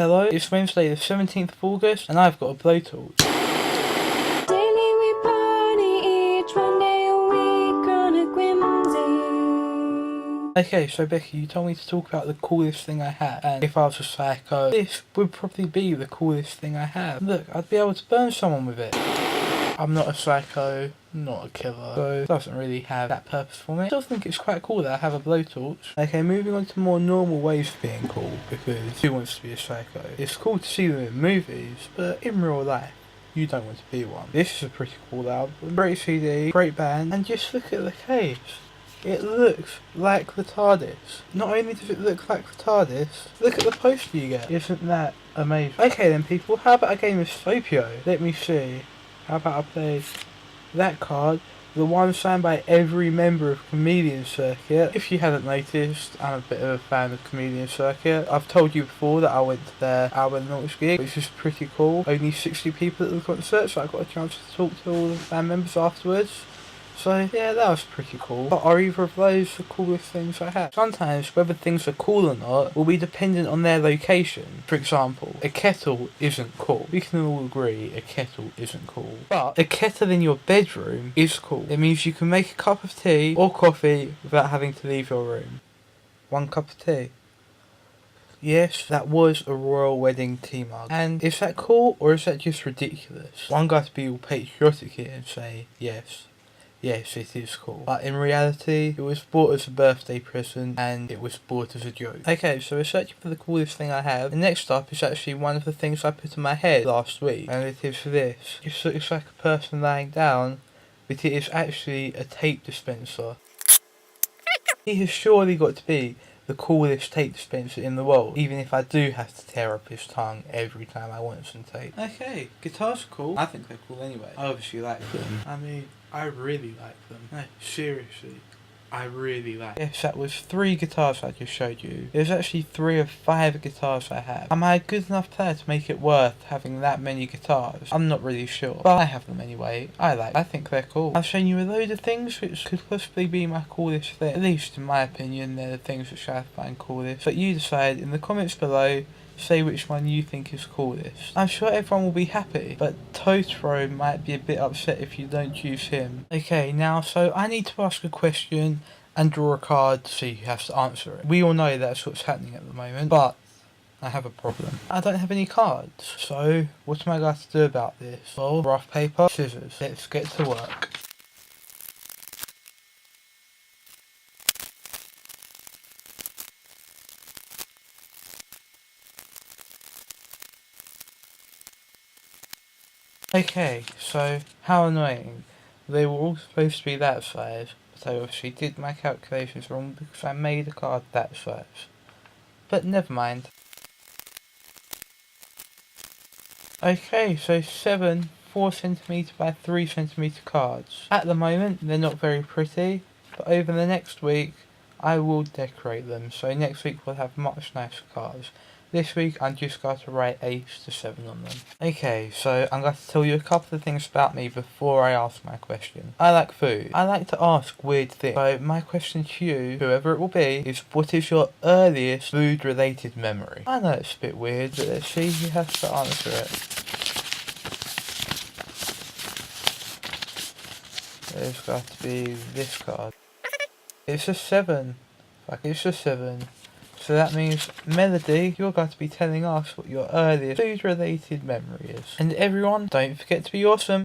Hello, it's Wednesday the 17th of August and I've got a blowtorch. Daily we party, each one day a week, Chronicwhimsy. Okay, so Becky, you told me to talk about the coolest thing I have, and if I was a psycho, this would probably be the coolest thing I have. Look, I'd be able to burn someone with it. I'm not a psycho, not a killer, so it doesn't really have that purpose for me. I still think it's quite cool that I have a blowtorch. Okay, moving on to more normal ways of being cool, because who wants to be a psycho? It's cool to see them in movies, but in real life, you don't want to be one. This is a pretty cool album, great CD, great band, and just look at the case. It looks like the TARDIS. Not only does it look like the TARDIS, look at the poster you get. Isn't that amazing? Okay then people, how about a game of Slopio? Let me see. How about I play that card, the one signed by every member of Comedian Circuit. If you haven't noticed, I'm a bit of a fan of Comedian Circuit. I've told you before that I went to their album launch gig, which is pretty cool. Only 60 people at the concert, so I got a chance to talk to all the band members afterwards. So yeah, that was pretty cool. But are either of those the coolest things I have? Sometimes whether things are cool or not will be dependent on their location. For example, a kettle isn't cool. We can all agree a kettle isn't cool. But a kettle in your bedroom is cool. It means you can make a cup of tea or coffee without having to leave your room. 1 cup of tea. Yes, that was a royal wedding tea mug. And is that cool or is that just ridiculous? One guy to be all patriotic here and say yes. Yes, it is cool. But in reality, it was bought as a birthday present and it was bought as a joke. Okay, so we're searching for the coolest thing I have. And next up is actually one of the things I put on my head last week. And it is this. It just looks like a person lying down, but it is actually a tape dispenser. He has surely got to be the coolest tape dispenser in the world, even if I do have to tear up his tongue every time I want some tape. Okay, guitars are cool. I think they're cool anyway. I obviously like them. I mean, I really like them. No, seriously. I really like them. Yes, that was 3 guitars I just showed you. There's actually 3 of 5 guitars I have. Am I a good enough player to make it worth having that many guitars? I'm not really sure. But I have them anyway. I think they're cool. I've shown you a load of things which could possibly be my coolest thing. At least in my opinion, they're the things which I find coolest. But you decide in the comments below. Say which one you think is coolest. I'm sure everyone will be happy, but Totoro might be a bit upset if you don't choose him. Okay, now, so I need to ask a question and draw a card to see who has to answer it. We all know that's what's happening at the moment, but I have a problem. I don't have any cards, so what am I going to do about this? Well, rough paper, scissors. Let's get to work. Okay, so how annoying. They were all supposed to be that size, but I obviously did my calculations wrong because I made a card that size. But never mind. Okay, so 7 4cm by 3cm cards. At the moment, they're not very pretty, but over the next week, I will decorate them. So next week we'll have much nicer cards. This week I'm just going to write Ace to 7 on them. Okay, so I'm going to tell you a couple of things about me before I ask my question. I like food. I like to ask weird things. So my question to you, whoever it will be, is what is your earliest food related memory? I know it's a bit weird, but let's see who has to answer it. There's got to be this card. It's a 7. Fuck, it's a 7. So that means, Melody, you're going to be telling us what your earliest food-related memory is. And everyone, don't forget to be awesome.